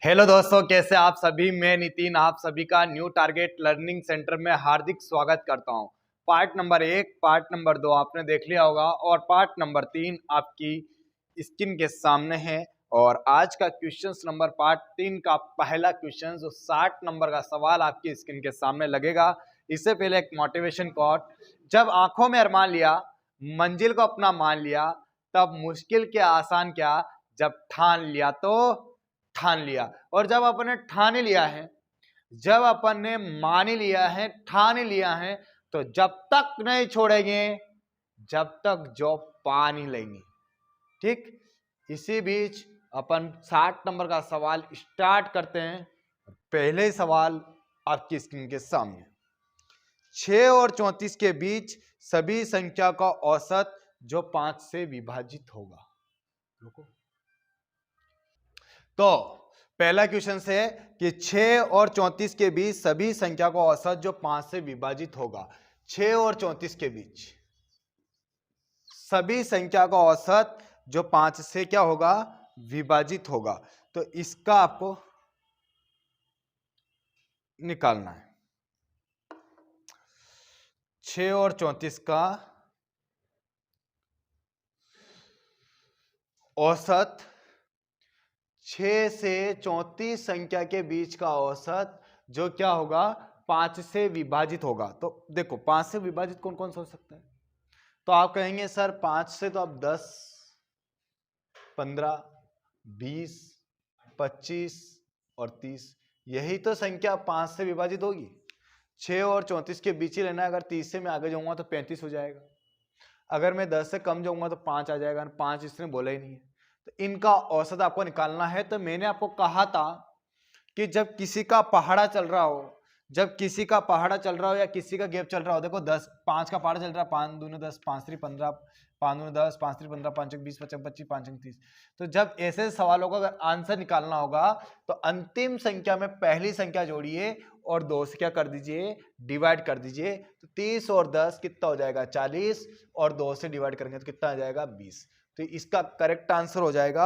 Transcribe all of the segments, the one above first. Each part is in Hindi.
हेलो दोस्तों, कैसे आप सभी। मैं नितिन आप सभी का न्यू टारगेट लर्निंग सेंटर में हार्दिक स्वागत करता हूं। पार्ट नंबर 1, पार्ट नंबर 2 आपने देख लिया होगा और पार्ट नंबर 3 आपकी स्क्रीन के सामने है। और आज का क्वेश्चंस नंबर पार्ट 3 का पहला क्वेश्चन जो 60 नंबर का सवाल आपकी स्क्रीन के सामने लगेगा। इससे पहले एक मोटिवेशन कोट, जब आंखों में अरमान लिया, मंजिल को अपना मान लिया, तब मुश्किल के आसान क्या, जब ठान लिया तो ठान लिया। और जब अपन ने ठान लिया है, जब अपन ने मान लिया है, ठान लिया है, तो जब तक नहीं छोड़ेंगे जब तक जॉब पा नहीं लेंगे। ठीक, इसी बीच अपन 60 नंबर का सवाल स्टार्ट करते हैं। पहले सवाल आपकी स्क्रीन के सामने, 6 और 34 के बीच सभी संख्या का औसत जो 5 से विभाजित होगा। रुको, तो पहला क्वेश्चन से है कि 6 और 34 के बीच सभी संख्या का औसत जो 5 से विभाजित होगा। 6 और 34 के बीच सभी संख्या का औसत जो 5 से क्या होगा, विभाजित होगा। तो इसका आपको निकालना है। 6 और 34 का औसत, 6 से 34 संख्या के बीच का औसत जो क्या होगा, 5 से विभाजित होगा। तो देखो 5 से विभाजित कौन कौन सा हो सकता है। तो आप कहेंगे सर 5 से तो आप 10, 15, 20, 25 और 30, यही तो संख्या 5 से विभाजित होगी। 6 और 34 के बीच ही लेना है। अगर 30 से मैं आगे जाऊंगा तो 35 हो जाएगा। अगर मैं 10 से कम जाऊंगा तो 5 आ जाएगा। 5 इसने बोला ही नहीं है, तो इनका औसत आपको निकालना है। तो मैंने आपको कहा था कि जब किसी का पहाड़ा चल रहा हो, जब किसी का पहाड़ा चल रहा हो या किसी का गैप चल रहा हो, देखो 10, 5 का पहाड़ा चल रहा है, 5 दूनी 10, 5 3 15, 5 दूनी 10, 5 3 15, 5 1 20, 5 25, 5 30। तो जब ऐसे सवालों का अगर आंसर निकालना होगा तो अंतिम संख्या में पहली संख्या जोड़िए और 2 से क्या कर दीजिए, डिवाइड कर दीजिए। तो 30 और 10 कितना हो जाएगा, 40, और 2 से डिवाइड करेंगे तो कितना आ जाएगा, 20। तो इसका करेक्ट आंसर हो जाएगा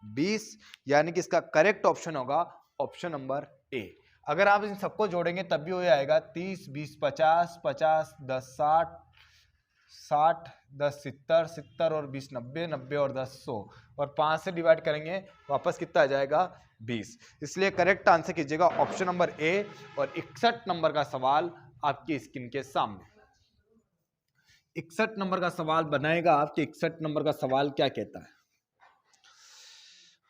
20, यानी कि इसका करेक्ट ऑप्शन होगा ऑप्शन नंबर ए। अगर आप इन सबको जोड़ेंगे तब भी हो जाएगा 30, 20, 50, 50, 10, 60, 60, 10, 70, 70 और 20, 90, 90 और 10, 100, और 5 से डिवाइड करेंगे वापस कितना आ जाएगा, 20। इसलिए करेक्ट आंसर कीजिएगा ऑप्शन नंबर ए। और 61 नंबर का सवाल आपकी स्क्रीन के सामने, 61 नंबर का सवाल बनाएगा। आपके 61 नंबर का सवाल क्या कहता है,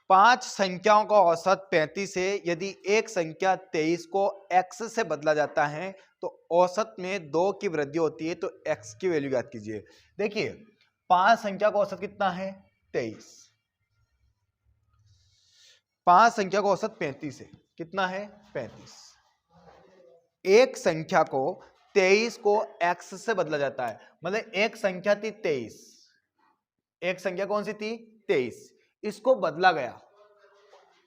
5 संख्याओं का औसत 35 है। यदि एक संख्या 23 को x से बदला जाता है तो औसत में 2 की वृद्धि होती है, तो x की वैल्यू याद कीजिए। देखिए 5 संख्या का औसत कितना है, 23। 5 संख्या का औसत 35 है, कितना है, 35। एक संख्या को 23 को x से बदला जाता है, मतलब एक संख्या थी 23, एक संख्या कौन सी थी, 23, इसको बदला गया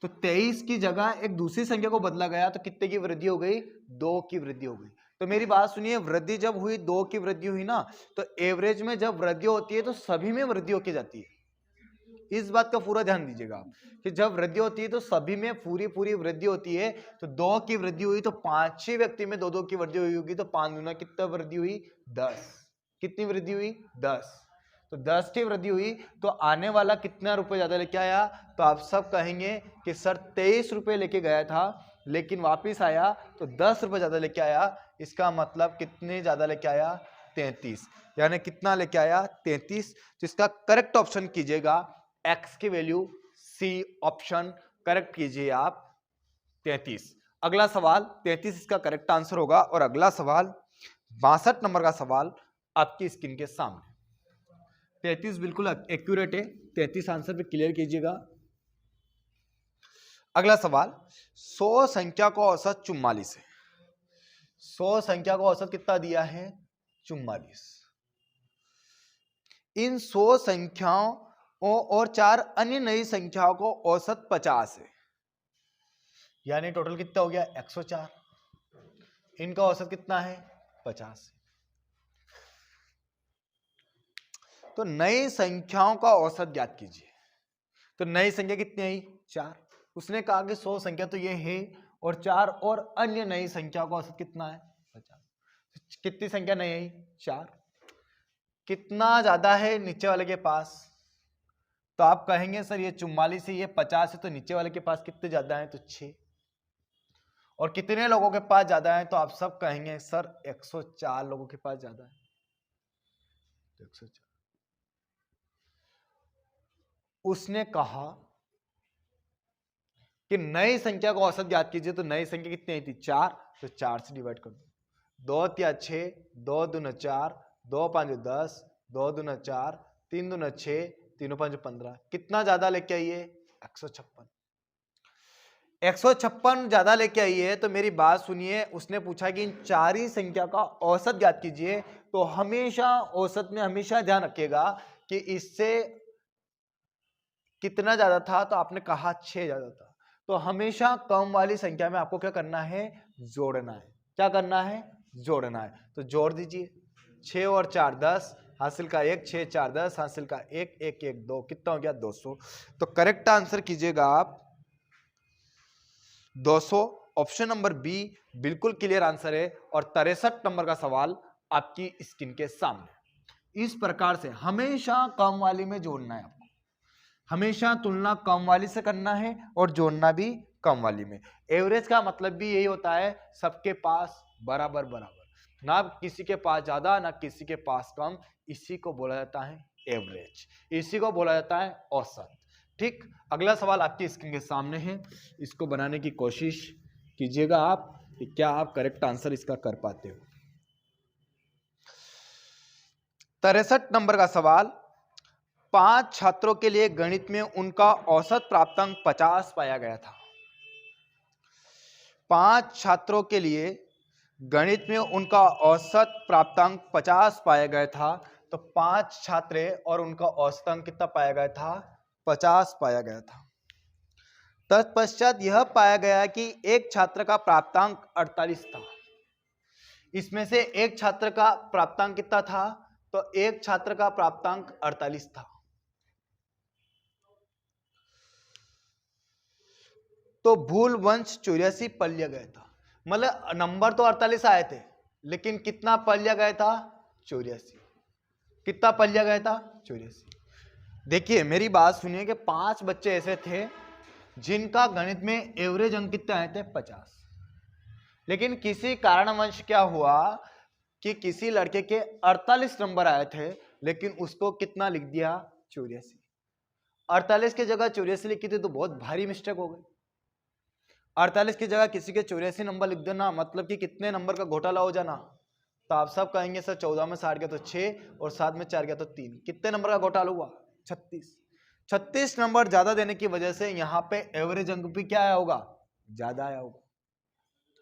तो 23 की जगह एक दूसरी संख्या को बदला गया तो कितने की वृद्धि हो गई, 2 की वृद्धि हो गई। तो मेरी बात सुनिए, वृद्धि जब हुई, 2 की वृद्धि हुई ना, तो एवरेज में जब वृद्धि होती है तो सभी में वृद्धि होके जाती है। इस बात का पूरा ध्यान दीजिएगा कि जब वृद्धि होती है तो सभी में पूरी वृद्धि होती है। तो 2 की वृद्धि हुई तो 5 ही व्यक्ति में 2-2 की वृद्धि हुई होगी, तो 5 गुना कितना वृद्धि हुई, 10। कितनी वृद्धि हुई, 10। तो 10 की वृद्धि हुई तो आने वाला कितना रुपए ज्यादा लेके आया, तो आप सब कहेंगे कि सर 23 रुपए लेके गया था लेकिन वापिस आया तो 10 रुपए ज्यादा लेके आया। इसका मतलब कितने ज्यादा लेके आया, 33, यानी कितना लेके आया, 33। तो इसका करेक्ट ऑप्शन कीजिएगा x की वैल्यू सी ऑप्शन करेक्ट कीजिए आप, 33। अगला सवाल 33 इसका करेक्ट आंसर होगा। और अगला सवाल 62 नंबर का सवाल आपकी स्क्रीन के सामने, 33 बिल्कुल एक्यूरेट है, 33 आंसर पे क्लियर कीजिएगा। अगला सवाल, 100 संख्या का औसत 44 है। 100 संख्या का औसत कितना दिया है, 44। इन 100 संख्याओं और 4 अन्य नई संख्याओं को औसत 50 है, यानी टोटल कितना हो गया, 104। इनका औसत कितना है, 50। तो नई संख्याओं का औसत ज्ञात कीजिए। तो नई संख्या कितनी आई, 4। उसने कहा कि 100 संख्या तो ये है और 4 और अन्य नई संख्या का औसत कितना है 50। कितनी संख्या नई आई 4। कितना ज्यादा है नीचे वाले के पास, तो आप कहेंगे सर ये 44 है ये 50 है, तो नीचे वाले के पास कितने ज्यादा है तो 6। और कितने लोगों के पास ज्यादा है, तो आप सब कहेंगे सर 104 लोगों के पास ज्यादा है, तो 104। उसने कहा कि नई संख्या को औसत ज्ञात कीजिए, तो नई संख्या कितनी आई थी 4, तो 4 से डिवाइड कर दो। 2 या 6, 2 दूना 4, 2 5 10, 2 दूना 4, 3 दूना 6, 3 5 15। कितना ज्यादा लेके आइए 156। 156 ज्यादा लेके आइए। तो मेरी बात सुनिए, उसने पूछा कि इन 4 ही संख्या का औसत ज्ञात कीजिए, तो हमेशा औसत में हमेशा ध्यान रखिएगा कि इससे कितना ज्यादा था, तो आपने कहा 6 ज्यादा था, तो हमेशा कम वाली संख्या में आपको क्या करना है जोड़ना है। क्या करना है जोड़ना है, तो जोड़ दीजिए। 6 और 4 10, हासिल का 1, 6 4 10, हासिल का 1 1 1 2, कितना हो गया 200। तो करेक्ट आंसर कीजिएगा आप 200। ऑप्शन नंबर बी बिल्कुल क्लियर आंसर है। और 63 नंबर का सवाल आपकी स्क्रीन के सामने। इस प्रकार से हमेशा कम वाली में जोड़ना है आपको, हमेशा तुलना कम वाली से करना है और जोड़ना भी कम वाली में। एवरेज का मतलब भी यही होता है सबके पास बराबर बराबर, ना किसी के पास ज्यादा ना किसी के पास कम, इसी को बोला जाता है एवरेज, इसी को बोला जाता है औसत। ठीक, अगला सवाल आपकी स्क्रीन के सामने है, इसको बनाने की कोशिश कीजिएगा आप कि क्या आप करेक्ट आंसर इसका कर पाते हो। 63 नंबर का सवाल, 5 छात्रों के लिए गणित में उनका औसत प्राप्तांक 50 पाया गया था। 5 छात्रों के लिए गणित में उनका औसत प्राप्तांक 50 पाया गया था। तो 5 छात्र और उनका औसत अंक कितना पाया गया था 50 पाया गया था। तत्पश्चात यह पाया गया कि एक छात्र का प्राप्तांक 48 था। इसमें से एक छात्र का प्राप्तांक कितना था, तो एक छात्र का प्राप्तांक 48 था। तो भूल वंश 84 पढ़ लिया गया था। मतलब नंबर तो 48 आए थे, लेकिन कितना पढ़ लिया गया था 84। कितना पढ़ लिया गया था 84। देखिए मेरी बात सुनिए कि 5 बच्चे ऐसे थे जिनका गणित में एवरेज अंक कितने आए थे 50, लेकिन किसी कारणवश क्या हुआ कि किसी लड़के के 48 नंबर आए थे, लेकिन उसको कितना लिख दिया 84। 48 की जगह 84 लिखी थी, तो बहुत भारी मिस्टेक हो गई। 48 की जगह किसी के 84 नंबर लिख देना मतलब कि कितने नंबर का घोटाला हो जाना। तो आप सब कहेंगे सर 14 में 60 गया तो 6 और 7 में 4 गया तो 3, कितने नंबर का घोटाला हुआ 36। 36 नंबर ज्यादा देने की वजह से यहाँ पे एवरेज अंक भी क्या आया होगा ज्यादा आया होगा।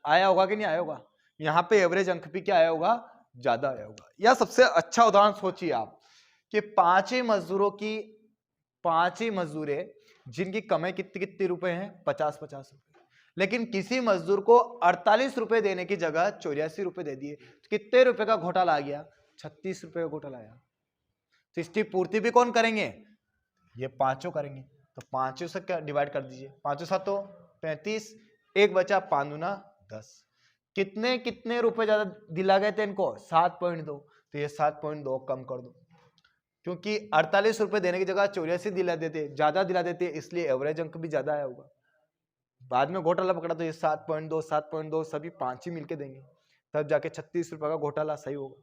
आया होगा कि नहीं आया होगा, यहाँ पे एवरेज अंक भी क्या आया होगा ज्यादा आया होगा। या सबसे अच्छा उदाहरण सोचिए आप कि 5 ही मजदूर जिनकी कमाई कितनी कितनी रुपए हैं 50-50 रुपए, लेकिन किसी मजदूर को 48 रुपए देने की जगह 84 रुपए दे दिए, तो कितने रुपए का घोटाला आ गया 36 रुपए का घोटाला आया। तो इसकी पूर्ति भी कौन करेंगे, ये पांचों करेंगे। तो पांचों से क्या डिवाइड कर दीजिए, 5 7 35, एक बचा 5 दूना 10। कितने कितने रुपए ज्यादा दिला गए थे इनको 7.2, तो ये 7.2 कम कर दो, क्योंकि 48 रुपए देने की जगह 84 दिला देते, ज्यादा दिला देते, इसलिए एवरेज अंक भी ज्यादा आया होगा। बाद में घोटाला पकड़ा तो ये 7.2 सभी 5 ही मिलके देंगे, तब जाके 36 रुपए का घोटाला सही होगा।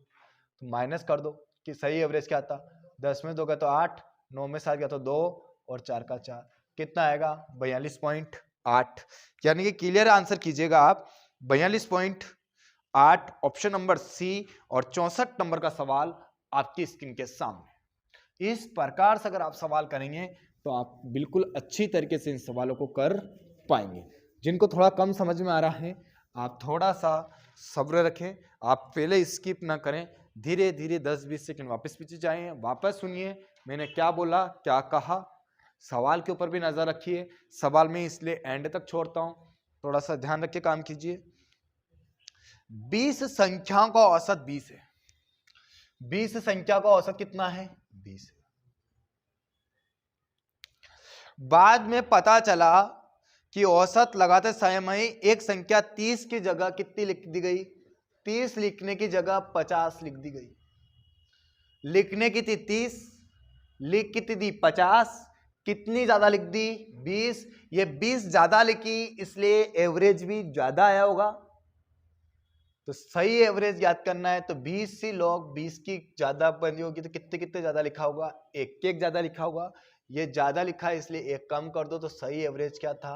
तो माइनस कर दो कि सही एवरेज क्या था, 10 में 2 गया तो 8, 9 में 7 गया तो 2 और 4 का 4, कितना आएगा 42.8। यानी कि क्लियर आंसर कीजिएगा आप 42.8, ऑप्शन नंबर सी। और 64 नंबर का सवाल आपकी स्क्रीन के सामने। इस प्रकार से अगर आप सवाल करेंगे तो आप बिल्कुल अच्छी तरीके से इन सवालों को कर पाएंगे। जिनको थोड़ा कम समझ में आ रहा है आप थोड़ा सा सब्र रखें, आप पहले स्किप ना करें, धीरे धीरे 10-20 सेकंड वापस पीछे जाएं, वापस सुनिए मैंने क्या बोला क्या कहा, सवाल के ऊपर भी नजर रखिए। सवाल में इसलिए एंड तक छोड़ता हूं, थोड़ा सा ध्यान रख के काम कीजिए। 20 संख्याओं का औसत 20 है। 20 संख्या का औसत कितना है 20 है। बाद में पता चला कि औसत लगाते समय एक संख्या 30 की जगह कितनी लिख दी गई, 30 लिखने की जगह 50 लिख दी गई। लिखने की थी 30, लिख कितनी दी 50, कितनी ज्यादा लिख दी 20। ये 20 ज्यादा लिखी इसलिए एवरेज भी ज्यादा आया होगा। तो सही एवरेज याद करना है तो 20 से log 20 की ज्यादा बनी होगी तो कितने कितने ज्यादा लिखा होगा, एक ज्यादा लिखा होगा। ये ज्यादा लिखा है इसलिए एक कम कर दो, तो सही एवरेज क्या था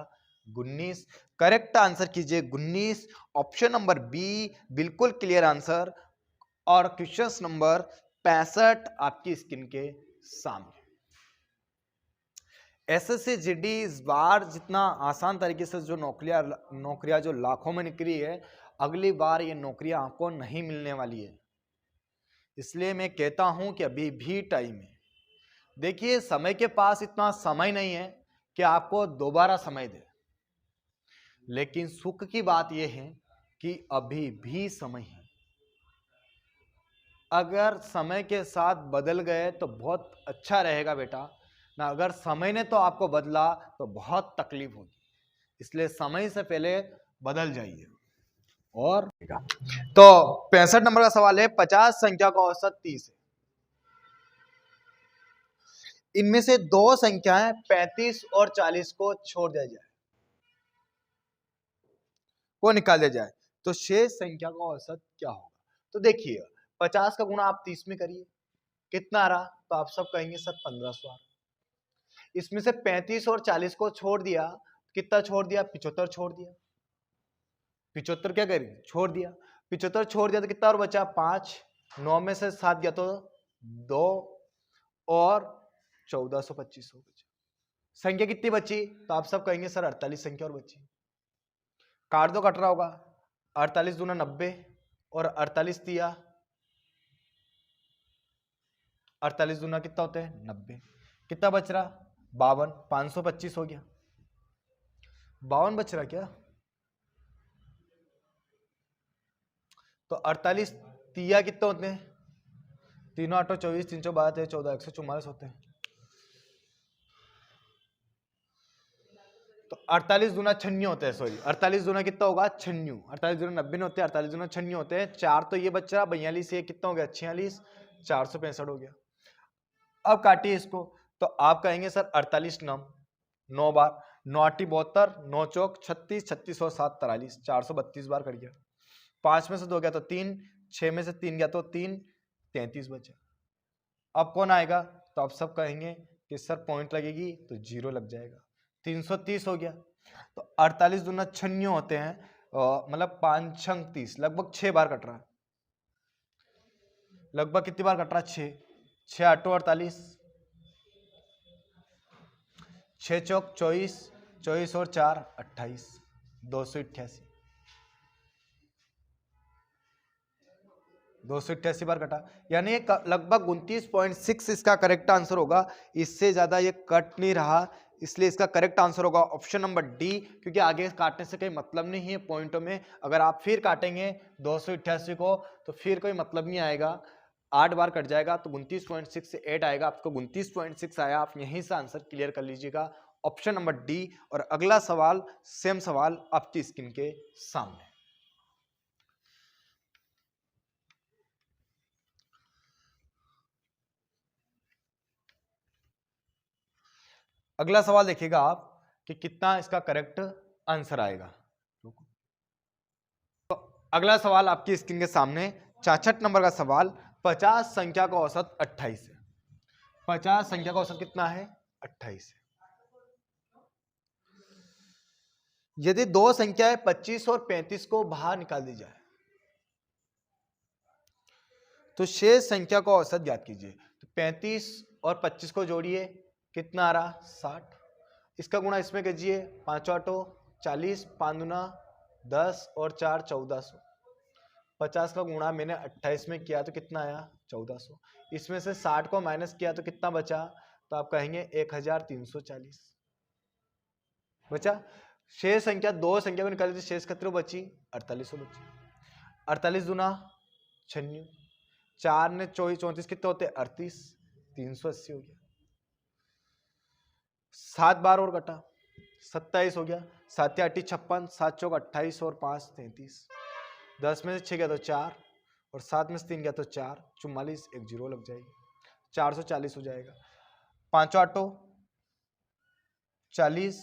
19। करेक्ट आंसर कीजिए 19, ऑप्शन नंबर बी बिल्कुल क्लियर आंसर। और क्वेश्चन नंबर 65 आपकी स्क्रीन के सामने। एसएससी जीडी इस बार जितना आसान तरीके से जो नौकरियां जो लाखों में निकली है, अगली बार ये नौकरियां आपको नहीं मिलने वाली है। इसलिए मैं कहता हूं कि अभी भी टाइम है। देखिए समय के पास इतना समय नहीं है कि आपको दोबारा समय दे, लेकिन सुख की बात यह है कि अभी भी समय है। अगर समय के साथ बदल गए तो बहुत अच्छा रहेगा बेटा ना, अगर समय ने तो आपको बदला तो बहुत तकलीफ होगी। इसलिए समय से पहले बदल जाइए। और तो 65 नंबर का सवाल है, 50 संख्या का औसत 30 है। इनमें से दो संख्याएं 35 और 40 को छोड़ दिया जाए, को निकाल दिया जाए, तो शेष संख्या का औसत क्या होगा। तो देखिए 50 का गुणा आप 30 में करिए, कितना आ रहा, तो आप सब कहेंगे सर 1500 आ रहा। इसमें से 35 और 40 को छोड़ दिया, कितना छोड़ दिया 75 छोड़ दिया। 75 क्या करें छोड़ दिया, 75 छोड़ दिया तो कितना और बचा 5, 9 में से 7 गया तो 2 और 1425 हो बचा। संख्या कितनी बची, तो आप सब कहेंगे सर 48 संख्या और बची। काट दो, कट रहा होगा, 48 दूना 90 और 48 दिया 48 दूना कितना होते हैं 90, कितना बच रहा 52, 525 हो गया। 52 बच रहा क्या, तो 48 तिया कितने होते हैं, 3 8 24, 3 12 14 144 होते हैं। तो 48 दूना 96 होते हैं, सॉरी 48 दूना कितना होगा 96, 48 दूना 90 होते हैं, 48 दूना 96 होते हैं। 4 तो ये बच रहा 42, ये कितना हो गया 46, 465 हो गया। अब काटिए इसको, तो आप कहेंगे सर 48 9 बार, 9 8 72, 9 चौक 36, 36 और 7 43, 432 बार कर गया। 5 में से 2 गया तो 3, 6 में से 3 गया तो 3, 33 बचे। अब कौन आएगा, तो आप सब कहेंगे कि सर पॉइंट लगेगी तो 0 लग जाएगा, 330 हो गया। तो 48 दूना 96 होते हैं, मतलब 5 छंग 30, लगभग 6 बार कट रहा है। लगभग कितनी बार कट रहा है 6, 6 8 48, 6 चौक 24, 24 और 4 28, 288, 288 बार कटा, यानी लगभग 29.6 इसका करेक्ट आंसर होगा। इससे ज्यादा ये कट नहीं रहा, इसलिए इसका करेक्ट आंसर होगा ऑप्शन नंबर डी, क्योंकि आगे काटने से कोई मतलब नहीं है पॉइंटों में। अगर आप फिर काटेंगे 288 को तो फिर कोई मतलब नहीं आएगा, 8 बार कट जाएगा तो 29.6 से 8 आएगा, आपको 29.6 आया, आप यहीं से आंसर क्लियर कर लीजिएगा ऑप्शन नंबर डी। और अगला सवाल सेम सवाल आपकी स्क्रीन के सामने। अगला सवाल देखिएगा आप कि कितना इसका करेक्ट आंसर आएगा। तो अगला सवाल आपकी स्क्रीन के सामने 66 नंबर का सवाल, 50 संख्या का औसत 28 है। 50 संख्या का औसत कितना है 28 है। यदि दो संख्याएं 25 और 35 को बाहर निकाल दी जाए तो शेष संख्या का औसत ज्ञात कीजिए। तो 35 और 25 को जोड़िए, कितना आ रहा 60, इसका गुणा इसमें कीजिए, 5 8 40, 5 दूना 10 और 4 1400। 50 का गुणा मैंने 28 में किया तो कितना आया 1400, इसमें से 60 को माइनस किया तो कितना बचा, तो आप कहेंगे 1340 बचा। शेष संख्या दो संख्या को निकाली तो शेष कितनी बची 48 बची। 48 दूना 96, 4 ने 24 34 कितने होते 38, 380 हो गया। 7 बार और कटा, 27 हो गया, 7 या 8 56, 7 चौक 28 और 5 33, 10 में से 6 गया तो 4 और 7 में से 3 गया तो 4, 44, एक जीरो लग जाएगी, 440 हो जाएगा। 5 8 40,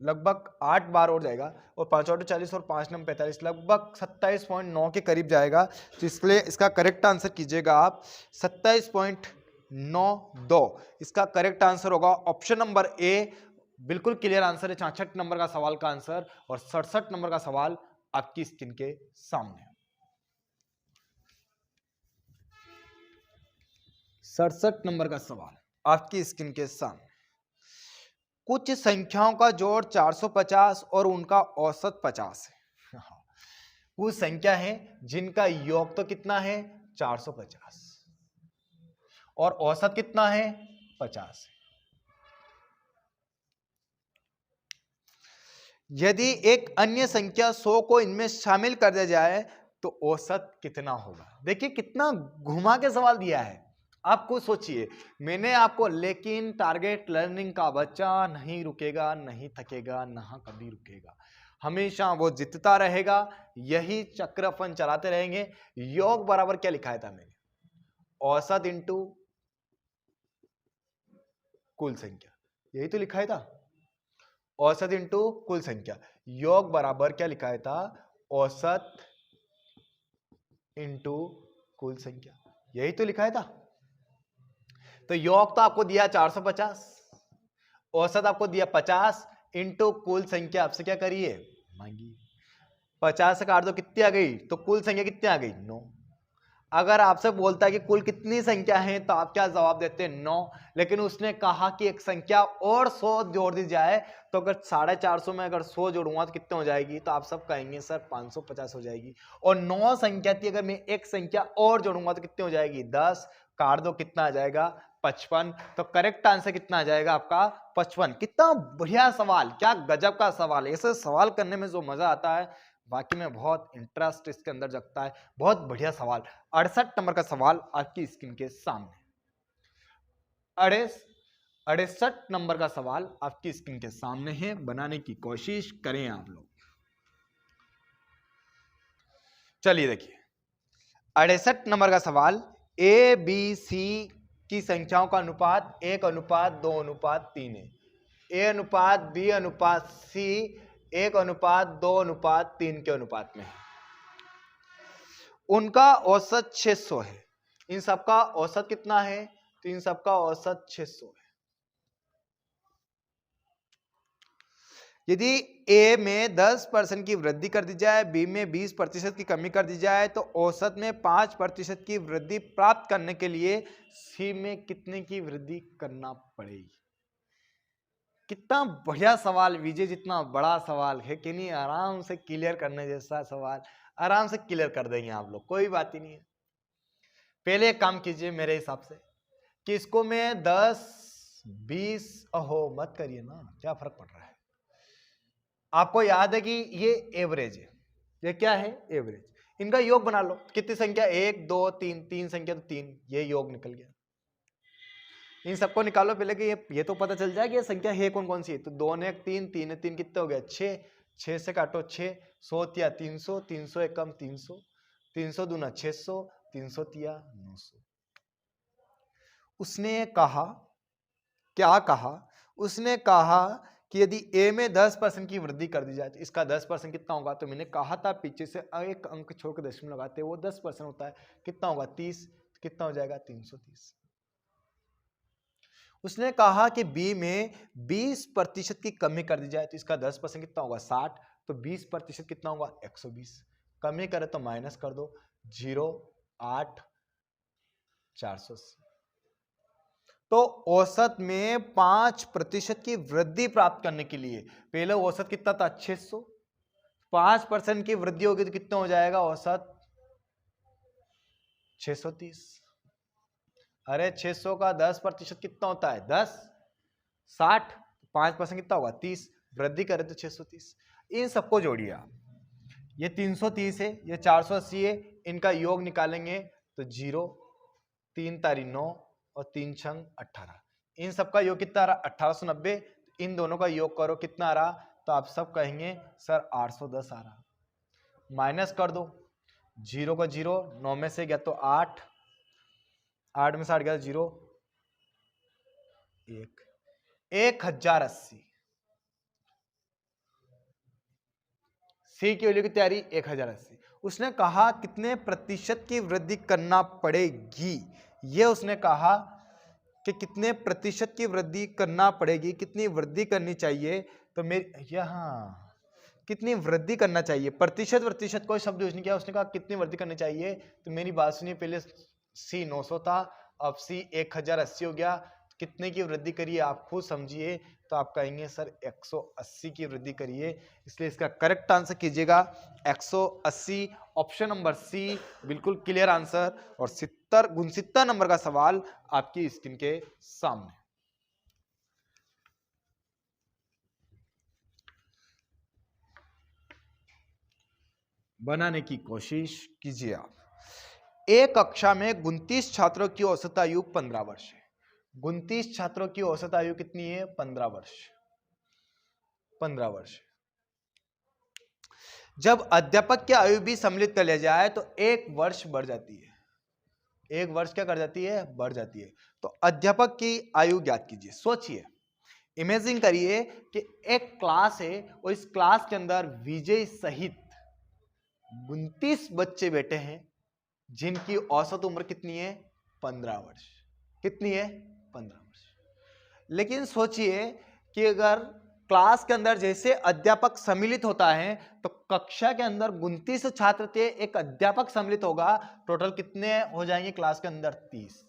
लगभग 8 बार और जाएगा और 5 8 40 और 5 9 45, लगभग 27.9 के करीब जाएगा। तो इसलिए इसका करेक्ट आंसर कीजिएगा आप 27.92। इसका करेक्ट आंसर होगा ऑप्शन नंबर ए। बिल्कुल क्लियर आंसर है 66 नंबर का सवाल का आंसर। और 67 नंबर का सवाल आपकी स्क्रीन के सामने, 67 नंबर का सवाल आपकी स्क्रीन के सामने। कुछ संख्याओं का जोड़ 450 और उनका औसत 50 है। कुछ संख्या है जिनका योग तो कितना है 450 और औसत कितना है 50 है। यदि एक अन्य संख्या 100 को इनमें शामिल कर दिया जाए तो औसत कितना होगा। देखिए कितना घुमा के सवाल दिया है, आपको सोचिए। मैंने आपको लेकिन टारगेट लर्निंग का बच्चा नहीं रुकेगा, नहीं थकेगा, ना कभी रुकेगा, हमेशा वो जीतता रहेगा। यही चक्र अपन चलाते रहेंगे। योग बराबर क्या लिखा था मैंने, औसत इंटू कुल संख्या, यही तो लिखा था, औसत इंटू कुल संख्या। योग बराबर क्या लिखा था, औसत इंटू कुल संख्या, यही तो लिखा था। तो योग तो आपको दिया 450, औसत आपको दिया 50, इंटू कुल संख्या आपसे क्या करिए मांगी। 50 से काट दो कितनी आ गई, तो कुल संख्या कितनी आ गई 9। अगर आपसे बोलता है कि कुल कितनी संख्या है तो आप क्या जवाब देते हैं 9। लेकिन उसने कहा कि एक संख्या और 100 जोड़ दी जाए, तो अगर 450 में अगर 100 जोड़ूंगा तो कितने हो जाएगी, तो आप सब कहेंगे सर 550 हो जाएगी। और 9 संख्या थी, अगर मैं एक संख्या और जोड़ूंगा तो कितने हो जाएगी 10, काट दो कितना आ जाएगा 55। तो करेक्ट आंसर कितना आ जाएगा आपका 55। कितना बढ़िया सवाल, क्या गजब का सवाल। ऐसे सवाल करने में जो मजा आता है, बाकी में बहुत इंटरेस्ट इसके अंदर जगता है। बहुत बढ़िया सवाल। 68 नंबर का सवाल आपकी स्क्रीन के सामने, 68 नंबर का सवाल आपकी स्क्रीन के सामने है। बनाने की कोशिश करें आप लोग। चलिए देखिए 68 नंबर का सवाल, ए बी सी की संख्याओं का अनुपात 1:2:3 है। ए अनुपात बी अनुपात सी 1:2:3 के अनुपात में है। उनका औसत 600 है। इन सबका औसत कितना है, तो इन सबका औसत 600 है। यदि ए में 10% की वृद्धि कर दी जाए, बी में 20% की कमी कर दी जाए, तो औसत में 5% की वृद्धि प्राप्त करने के लिए सी में कितने की वृद्धि करना पड़ेगी। कितना बढ़िया सवाल विजय, जितना बड़ा सवाल है कि नहीं, आराम से क्लियर करने जैसा सवाल, आराम से क्लियर कर देंगे आप लोग, कोई बात ही नहीं है। पहले एक काम कीजिए मेरे हिसाब से कि इसको मैं 10 20 अहो मत करिए ना, क्या फर्क पड़ रहा है। आपको याद है कि ये एवरेज है, ये क्या है एवरेज। इनका योग बना लो, कितनी संख्या 1 2 3, 3 संख्या तो 3, ये योग निकल गया। इन सबको निकालो पहले कि ये तो पता चल जाए कि ये संख्या है कौन कौन सी है। तो 2 ने 1 3, 3 ने 3 कितने हो गया 6, 6 से काटो 6, 100 तिया 300, 300 एक कम 300, 300 दूना 600, 300 तिया 900। उसने कहा, क्या कहा, उसने कहा कि यदि ए में 10% की वृद्धि कर दी जाए तो इसका 10% कितना होगा। तो मैंने कहा था पीछे से एक अंक छोड़कर दशमलव लगाते, वो 10% होता है, कितना होगा 30, कितना हो जाएगा 330। उसने कहा कि बी में 20% की कमी कर दी जाए तो इसका 10% कितना होगा 60, तो 20% कितना होगा 120। कमी करे तो माइनस कर दो, 0 8 480। तो औसत में 5% की वृद्धि प्राप्त करने के लिए पहले औसत कितना था 600, 5% की वृद्धि होगी तो कितना हो जाएगा औसत 630। अरे 600 का 10% कितना होता है 10, 60, 5% कितना होगा 30, वृद्धि करें तो 630। इन सबको जोड़िए आप, ये 330 है, ये 480 है, इनका योग निकालेंगे तो 0, 3 तारी 9 और 3 छंग 18। इन सबका योग कितना रहा 1890। इन दोनों का योग करो, कितना आ रहा? तो आप सब कहेंगे सर 810 आ रहा। माइनस कर दो, 0 का 0, 9 में से गया तो 8, 8 में से 8 गया 0, 1080। सी की वैल्यू की तैयारी 1080। उसने कहा कितने प्रतिशत की वृद्धि करना पड़ेगी, ये उसने कहा कि कितने प्रतिशत की वृद्धि करना पड़ेगी, कितनी वृद्धि करनी चाहिए। तो मेरे यहाँ कितनी वृद्धि करना चाहिए, प्रतिशत कोई शब्द यूज नहीं किया, उसने कहा कितनी वृद्धि करनी चाहिए। तो मेरी बात सुनिए, पहले सी 900 था, अब सी 1080 हो गया, कितने की वृद्धि करिए आप खुद समझिए। तो आप कहेंगे सर 180 की वृद्धि करिए, इसलिए इसका करेक्ट आंसर कीजिएगा 180, ऑप्शन नंबर सी बिल्कुल क्लियर आंसर। और 69 नंबर का सवाल आपकी स्क्रीन के सामने। बनाने की कोशिश कीजिए आप। एक कक्षा में 29 छात्रों की औसत आयु 15 वर्ष है। 29 छात्रों की औसत आयु कितनी है? 15 वर्ष। 15 वर्ष। जब अध्यापक की आयु भी सम्मिलित कर लिया जाए तो 1 वर्ष बढ़ जाती है। 1 वर्ष क्या कर जाती है? बढ़ जाती है। तो अध्यापक की आयु ज्ञात कीजिए। सोचिए, इमेजिन करिए कि एक क्लास है और इस क्लास के अंदर विजय सहित 29 बच्चे बैठे हैं जिनकी औसत उम्र कितनी है? 15 वर्ष। कितनी है? 15 वर्ष। लेकिन सोचिए कि अगर क्लास के अंदर जैसे अध्यापक सम्मिलित होता है तो कक्षा के अंदर 29 छात्र थे, एक अध्यापक सम्मिलित होगा, टोटल कितने हो जाएंगे क्लास के अंदर? 30।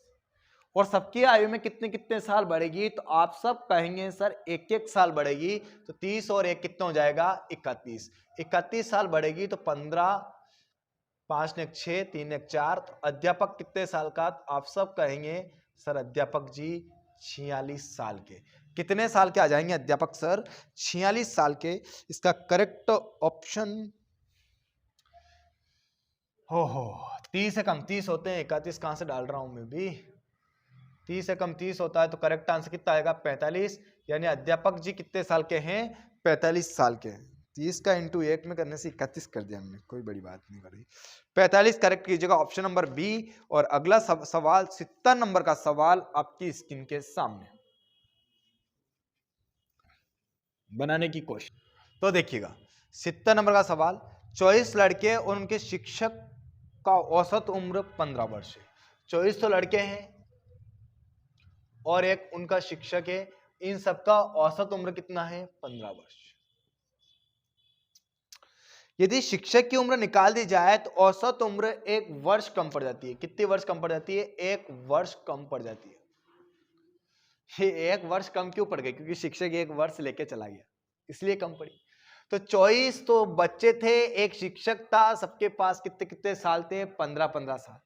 और सबकी आयु में कितने कितने साल बढ़ेगी? तो आप सब कहेंगे सर 1-1 साल बढ़ेगी। तो 30 और 1 कितना हो जाएगा? 31। 31 साल बढ़ेगी तो 15, 5 ने 1 6, 3 ने 1 4। तो अध्यापक कितने साल का? तो आप सब कहेंगे सर अध्यापक जी 46 साल के। कितने साल के आ जाएंगे अध्यापक सर? 46 साल के। इसका करेक्ट ऑप्शन हो 30 से कम 30 होते हैं, 31 कहां से डाल रहा हूं मैं भी? 30 से कम 30 होता है तो करेक्ट आंसर कितना आएगा? 45। यानी अध्यापक जी कितने साल के हैं? 45 साल के। 30 का इंटू 1 में करने से 31 कर दिया हमने, कोई बड़ी बात नहीं करी। 45 करेक्ट कीजिएगा, ऑप्शन नंबर बी। और अगला सवाल 70 नंबर का सवाल आपकी स्क्रीन के सामने। बनाने की कोशिश। तो देखिएगा 70 नंबर का सवाल, 24 लड़के और उनके शिक्षक का औसत उम्र 15 वर्ष है। 24 तो लड़के हैं और एक उनका शिक्षक है, इन सबका औसत उम्र कितना है? 15 वर्ष। यदि शिक्षक की उम्र निकाल दी जाए तो औसत उम्र 1 वर्ष कम पड़ जाती है। कितने वर्ष कम पड़ जाती है? 1 वर्ष कम पड़ जाती है। ये 1 वर्ष कम क्यों पड़ गई? क्योंकि शिक्षक 1 वर्ष लेके चला गया, इसलिए कम पड़ी। तो 24 तो बच्चे थे, एक शिक्षक था, सबके पास कितने कितने साल थे? 15-15 साल।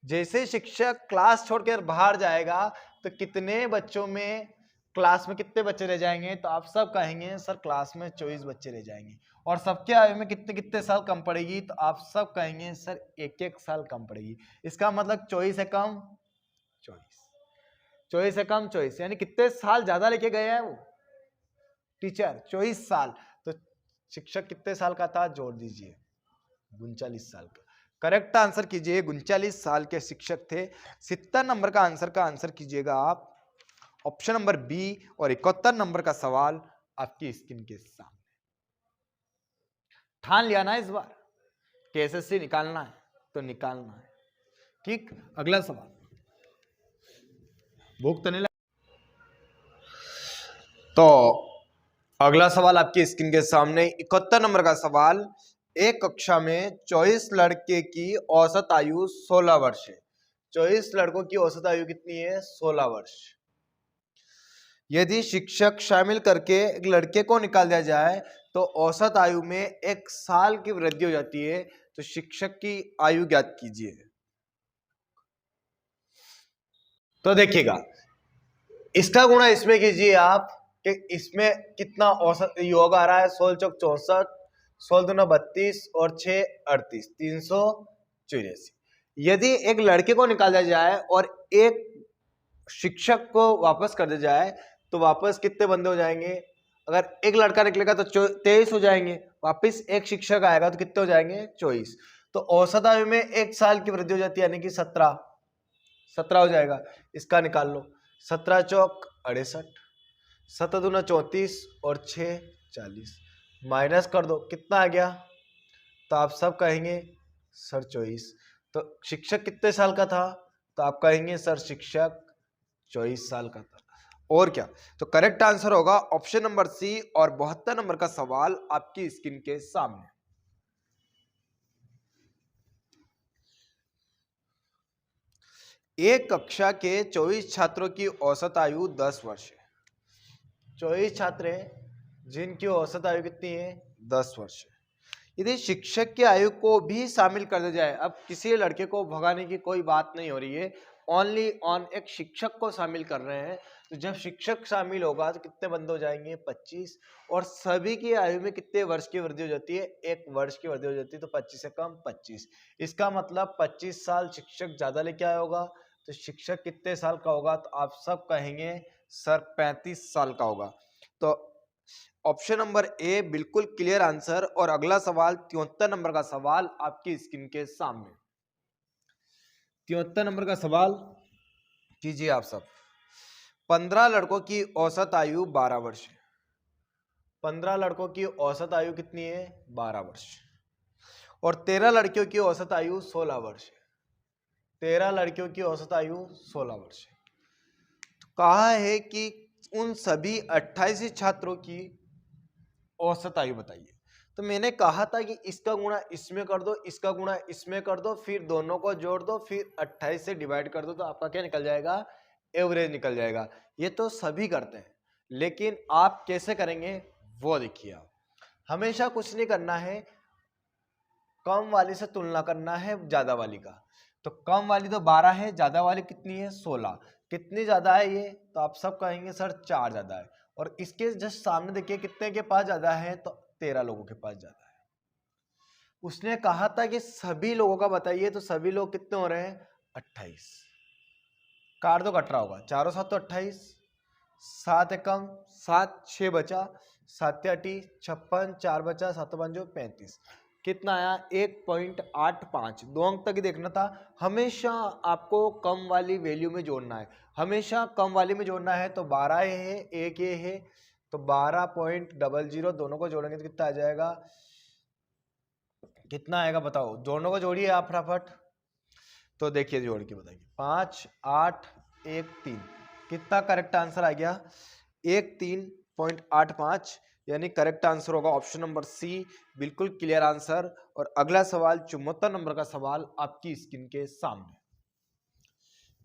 जैसे शिक्षक क्लास छोड़कर बाहर जाएगा तो कितने बच्चों में, क्लास में कितने बच्चे रह जाएंगे? तो आप सब कहेंगे सर क्लास में 24 बच्चे रह जाएंगे। और सबके आयु में कितने कितने साल कम पड़ेगी? तो आप सब कहेंगे सर 1-1 साल कम पड़ेगी। इसका मतलब 24 से कम 24, 24 से कम 24, यानी कितने साल ज्यादा लेके गए हैं वो टीचर? 24 साल। तो शिक्षक कितने साल का था? जोड़ दीजिए, 39 साल का। करेक्ट आंसर कीजिए, 39 साल के शिक्षक थे। 70 नंबर का आंसर कीजिएगा आप, ऑप्शन नंबर बी। और 71 नंबर का सवाल आपकी स्क्रीन के सामने। ठान लिया ना इस बार कि एसएससी निकालना है तो निकालना है। ठीक, अगला सवाल। भूख तो नहीं लगा? तो अगला सवाल आपकी स्क्रीन के सामने, 71 नंबर का सवाल। एक कक्षा में 24 लड़के की औसत आयु 16 वर्ष है। 24 लड़कों की औसत आयु कितनी है? 16 वर्ष। यदि शिक्षक शामिल करके एक लड़के को निकाल दिया जाए तो औसत आयु में 1 साल की वृद्धि हो जाती है। तो शिक्षक की आयु ज्ञात कीजिए। तो देखिएगा, इसका गुणा इसमें कीजिए आप कि इसमें कितना औसत योग आ रहा है? 16 चौक 64, 16 दूना 32 और 6 38, 384। यदि एक लड़के को निकाला जाए और एक शिक्षक को वापस कर दिया जाए तो वापस कितने बंदे हो जाएंगे? अगर एक लड़का निकलेगा तो 23 हो जाएंगे, वापस एक शिक्षक आएगा तो कितने हो जाएंगे? 24। तो औसत आयु में 1 साल की वृद्धि हो जाती है, यानी कि 17 हो जाएगा। इसका निकाल लो, 17 चौक 68, 7 दूना 34 और 6 40, माइनस कर दो, कितना आ गया? तो आप सब कहेंगे सर 24। तो शिक्षक कितने साल का था? तो आप कहेंगे सर शिक्षक 24 साल का था। और क्या? तो करेक्ट आंसर होगा ऑप्शन नंबर सी। और 72 नंबर का सवाल आपकी स्क्रीन के सामने। एक कक्षा के 24 छात्रों की औसत आयु 10 वर्ष है। 24 छात्र हैं जिनकी औसत आयु कितनी है? 10 वर्ष है। यदि शिक्षक की आयु को भी शामिल कर दिया जाए, अब किसी लड़के को भगाने की कोई बात नहीं हो रही है, ओनली ऑन एक शिक्षक को शामिल कर रहे हैं। तो जब शिक्षक शामिल होगा तो कितने बंद हो जाएंगे? 25। और सभी की आयु में कितने वर्ष की वृद्धि हो जाती है? 1 वर्ष की वृद्धि हो जाती है। तो 25 से कम 25, इसका मतलब 25 साल शिक्षक ज्यादा लेके आया होगा। तो शिक्षक कितने साल का होगा? तो आप सब कहेंगे सर 35 साल का होगा। तो ऑप्शन नंबर ए बिल्कुल क्लियर आंसर। और अगला सवाल 73 नंबर का सवाल आपकी स्क्रीन के सामने। 73 नंबर का सवाल कीजिए आप सब। 15 लड़कों की औसत आयु 12 वर्ष है। 15 लड़कों की औसत आयु कितनी है? 12 वर्ष। और 13 लड़कियों की औसत आयु 16 वर्ष है। 13 लड़कियों की औसत आयु 16 वर्ष है। तो कहा है कि उन सभी 28 छात्रों की औसत आयु बताइए। तो मैंने कहा था कि इसका गुणा इसमें कर दो, इसका गुणा इसमें कर दो, फिर दोनों को जोड़ दो, फिर 28 से डिवाइड कर दो, तो आपका क्या निकल जाएगा? एवरेज निकल जाएगा। ये तो सभी करते हैं, लेकिन आप कैसे करेंगे वो देखिए। आप हमेशा कुछ नहीं करना है, कम वाली से तुलना करना है ज्यादा वाली का। तो कम वाली तो 12 है, ज्यादा वाली कितनी है? 16। कितनी ज्यादा है ये? तो आप सब कहेंगे सर 4 ज्यादा है। और इसके जस्ट सामने देखिए कितने के पास ज्यादा है? तो 13 लोगों के पास ज्यादा है। उसने कहा था कि सभी लोगों का बताइए, तो सभी लोग कितने हो रहे हैं? 28। काट दो, कट रहा होगा। 4 और 7 तो 28, 7 एकम 7, 6 बचा, 7 अटी 56, 4 बचा, 7 पंजो 35। कितना आया? 1.85। 2 अंक तक ही देखना था। हमेशा आपको कम वाली वैल्यू में जोड़ना है, हमेशा कम वाली में जोड़ना है। तो 12 ये है, एक ये है, तो 12.00 दोनों को जोड़ेंगे तो कितना आ जाएगा? कितना आएगा बताओ? दोनों को जोड़िए आप फटाफट। तो देखिए जोड़ के बताइए। 5 8 1 3, कितना करेक्ट आंसर आ गया? 13.85, यानी करेक्ट आंसर होगा ऑप्शन नंबर सी, बिल्कुल क्लियर आंसर। और अगला सवाल 74 नंबर का सवाल आपकी स्क्रीन के सामने।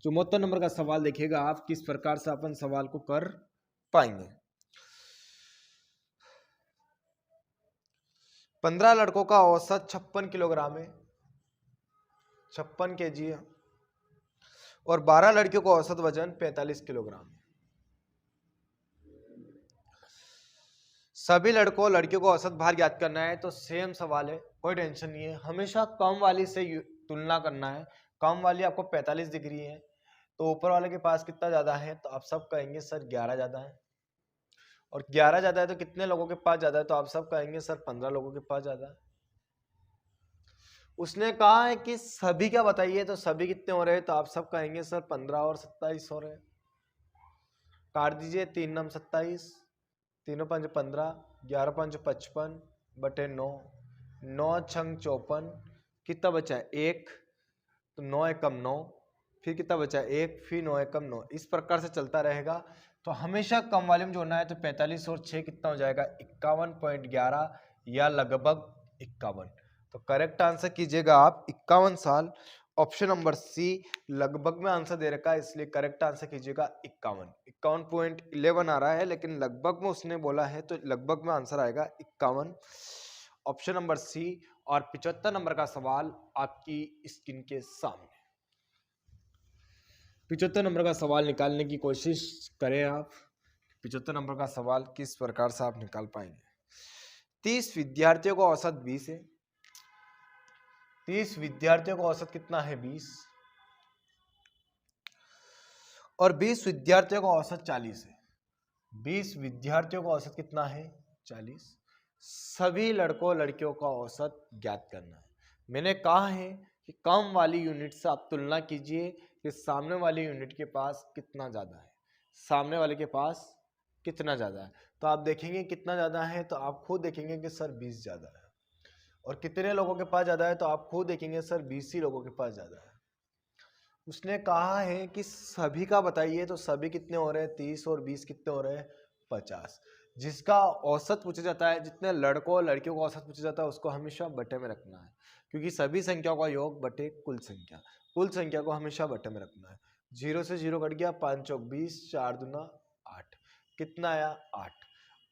74 नंबर का सवाल देखिएगा आप, किस प्रकार से अपन सवाल को कर पाएंगे। 15 लड़कों का औसत 56 किलोग्राम है, 56 kg है। और 12 लड़कियों का औसत वजन 45 किलोग्राम है। सभी लड़कियों को औसत भार ज्ञात करना है। तो सेम सवाल है, कोई टेंशन नहीं है, हमेशा कम वाली से तुलना करना है। कम वाली आपको 45 दिख रही है, तो ऊपर वाले के पास कितना ज्यादा है? तो आप सब कहेंगे सर 11 ज्यादा है। और 11 ज्यादा है तो कितने लोगों के पास ज्यादा है? तो आप सब कहेंगे सर 15 लोगों के पास ज्यादा है। उसने कहा है कि सभी क्या बताइए, तो सभी कितने हो रहे हैं? तो आप सब कहेंगे सर 15 और 27 हो रहे हैं। काट दीजिए, 3 नम 27, 3 पंज 15, 11 पंज 55 बटे 9, 9 छंग 54, कितना बचा है? 1। तो 9 एकम 9, फिर कितना बचा है? 1, फिर 9 एकम 9। इस प्रकार से चलता रहेगा। तो हमेशा कम वाले में जोड़ना है। तो 45 और 6 कितना हो जाएगा? 51.11 या लगभग 51। तो करेक्ट आंसर कीजिएगा आप 51 साल। ऑप्शन नंबर सी लगभग में आंसर दे रखा है, इसलिए करेक्ट आंसर कीजिएगा 51। 51.11 आ रहा है, लेकिन लगभग में उसने बोला है, तो लगभग में आंसर आएगा 51, ऑप्शन नंबर सी। और 75 नंबर का सवाल आपकी स्क्रीन के सामने। 75 नंबर का सवाल निकालने की कोशिश करें आप। 75 नंबर का सवाल किस प्रकार से आप निकाल पाएंगे। 30 विद्यार्थियों का औसत 20 है। 30 विद्यार्थियों का औसत कितना है? 20। और 20 विद्यार्थियों का औसत 40 है। 20 विद्यार्थियों का औसत कितना है 40। सभी लड़कों लड़कियों का औसत ज्ञात करना है। मैंने कहा है कि कम वाली यूनिट से आप तुलना कीजिए कि सामने वाली यूनिट के पास कितना ज़्यादा है, सामने वाले के पास कितना ज़्यादा है। तो आप देखेंगे कितना ज़्यादा है तो आप खुद देखेंगे कि सर 20 ज़्यादा है, और कितने लोगों के पास ज़्यादा है तो आप खुद देखेंगे सर 20 ही लोगों के पास ज़्यादा है। उसने कहा है कि सभी का बताइए, तो सभी कितने हो रहे हैं 30 और 20 कितने हो रहे हैं 50। जिसका औसत पूछा जाता है, जितने लड़कों और लड़कियों का औसत पूछा जाता है उसको हमेशा बटे में रखना है, क्योंकि सभी संख्याओं का योग बटे कुल संख्या को हमेशा बटे में रखना है। 0 से 0 कट गया, 5 चौक 20, 4 दूना 8, कितना आया 8।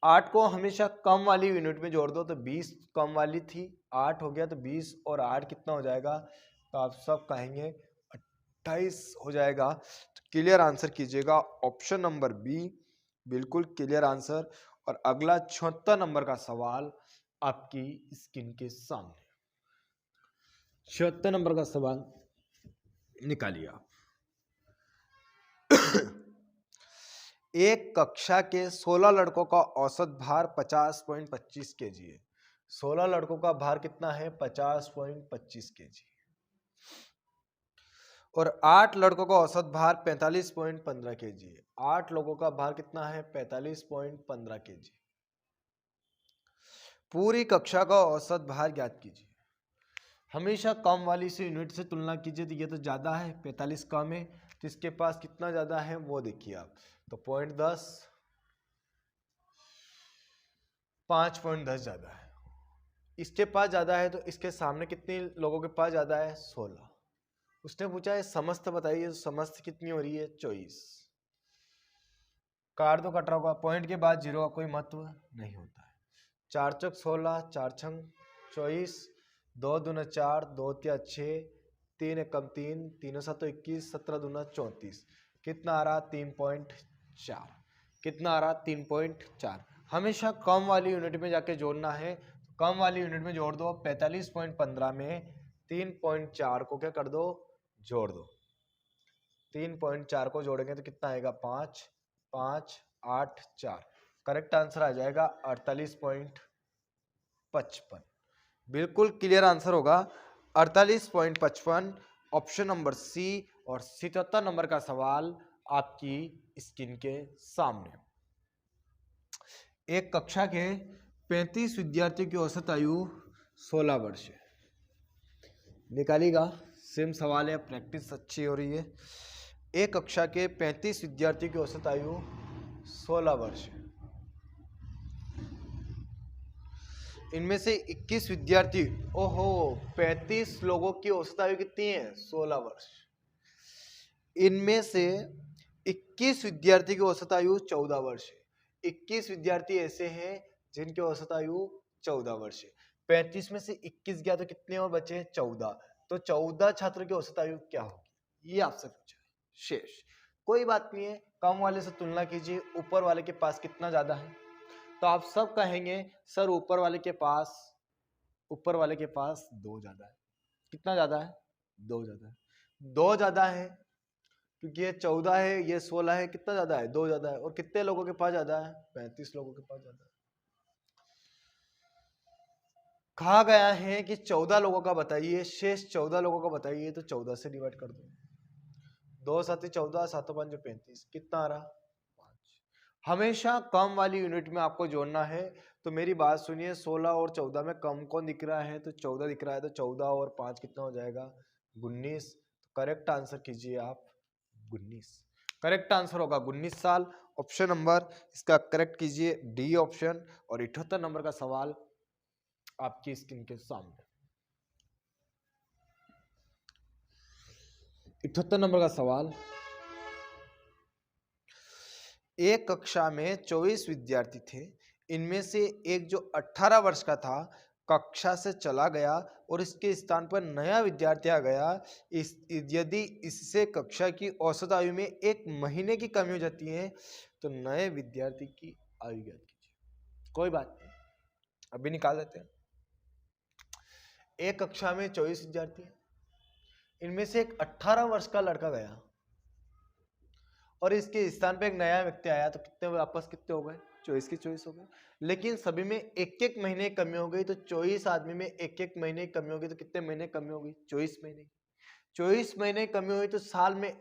8 को हमेशा कम वाली यूनिट में जोड़ दो, तो 20 कम वाली थी, 8 हो गया, तो 20 और 8 कितना हो जाएगा, तो आप सब कहेंगे 28 हो जाएगा। तो क्लियर आंसर कीजिएगा ऑप्शन नंबर बी, बिल्कुल क्लियर आंसर। और अगला 76 नंबर का सवाल आपकी स्क्रीन के सामने, 76 नंबर का सवाल निकालिए आप। एक कक्षा के 16 लड़कों का औसत भार 50.25 kg है। 16 लड़कों का भार कितना है 50.25 kg, और 8 लड़कों का औसत भार 45.15 kg है। 8 लोगों का भार कितना है 45.15 kg। पूरी कक्षा का औसत भार ज्ञात कीजिए। हमेशा कम वाली से यूनिट से तुलना कीजिए, तो ये तो ज़्यादा है, 45 कम है, तो इसके पास कितना ज़्यादा है वो देखिए आप। तो 0.10, 5.10 ज़्यादा है, इसके पास ज़्यादा है, तो इसके सामने कितने लोगों के पास ज़्यादा है 16। उसने पूछा है समस्त बताइए, तो समस्त कितनी हो रही है 24। काट दो, कट रहा होगा, पॉइंट के बाद 0 का कोई महत्व नहीं होता है। 4 चौक 16, 4 छंग 24, 2 दूना 4, 2 तिया 6, 3 एकम 3, 3 7 21, 17 दूना 34, कितना आ रहा 3.4, कितना आ रहा 3.4। हमेशा कम वाली यूनिट में जाके जोड़ना है, कम वाली यूनिट में जोड़ दो, 45.15 में 3.4 को क्या कर दो जोड़ दो, 3.4 को जोड़ेंगे तो कितना आएगा 5, 5, 8, 4, करेक्ट आंसर आ जाएगा 48.55। बिल्कुल क्लियर आंसर होगा 48.55, ऑप्शन नंबर सी। और 77 नंबर का सवाल आपकी स्क्रीन के सामने। एक कक्षा के 35 विद्यार्थियों की औसत आयु 16 वर्ष है। निकालिएगा, सेम सवाल है, प्रैक्टिस अच्छी हो रही है। एक कक्षा के 35 विद्यार्थियों की औसत आयु 16 वर्ष है। इनमें से 21 विद्यार्थी, ओहो 35 लोगों की औसत आयु कितनी है 16 वर्ष। इनमें से 21 विद्यार्थी की औसत आयु 14 वर्ष है। 21 विद्यार्थी ऐसे हैं जिनकी औसत आयु 14 वर्ष है। 35 में से 21 गया तो कितने और बचे 14, तो 14 छात्रों की औसत आयु क्या होगी, ये आपसे पूछा है। शेष कोई बात नहीं है, कम वाले से तुलना कीजिए, ऊपर वाले के पास कितना ज्यादा है, तो आप सब कहेंगे सर ऊपर वाले के पास 2 ज्यादा है। कितना ज्यादा है 2 ज्यादा है, 2 ज्यादा है, क्योंकि ये 14 है ये 16 है, कितना ज्यादा है 2 ज्यादा है। और कितने लोगों के पास ज्यादा है 35 लोगों के पास ज्यादा है। कहा गया है कि 14 लोगों का बताइए, शेष 14 लोगों का बताइए, तो 14 से डिवाइड कर दो, 2 7 14, 7 5 35, कितना आ रहा 5। हमेशा कम वाली यूनिट में आपको जोड़ना है। तो मेरी बात सुनिए, 16 और 14 में कम कौन दिख रहा है, तो 14 दिख रहा है, तो 14 और 5 कितना हो जाएगा 19। करेक्ट आंसर कीजिए आप 19, करेक्ट आंसर होगा 19 साल। ऑप्शन नंबर इसका करेक्ट कीजिए डी ऑप्शन। और 78 नंबर का सवाल आपकी स्क्रीन के सामने, 78 नंबर का सवाल। एक कक्षा में 24 विद्यार्थी थे, इनमें से एक जो 18 वर्ष का था कक्षा से चला गया और इसके स्थान पर नया विद्यार्थी आ गया। यदि इससे कक्षा की औसत आयु में 1 महीने की कमी हो जाती है तो नए विद्यार्थी की आयु ज्ञात कीजिए। कोई बात नहीं, अभी निकाल देते हैं। एक कक्षा में 24 विद्यार्थी हैं, इनमें से एक 18 वर्ष का लड़का गया और इसके स्थान पे एक नया व्यक्ति आया तो कितने वापस कितने हो गए, 24 की 24 हो गए। लेकिन सभी में एक एक महीने की कमी हो गई, तो 24 आदमी में एक एक महीने की कमी होगी, तो कितने महीने की कमी होगी, 24 महीने। 24 महीने की कमी हुई तो साल में,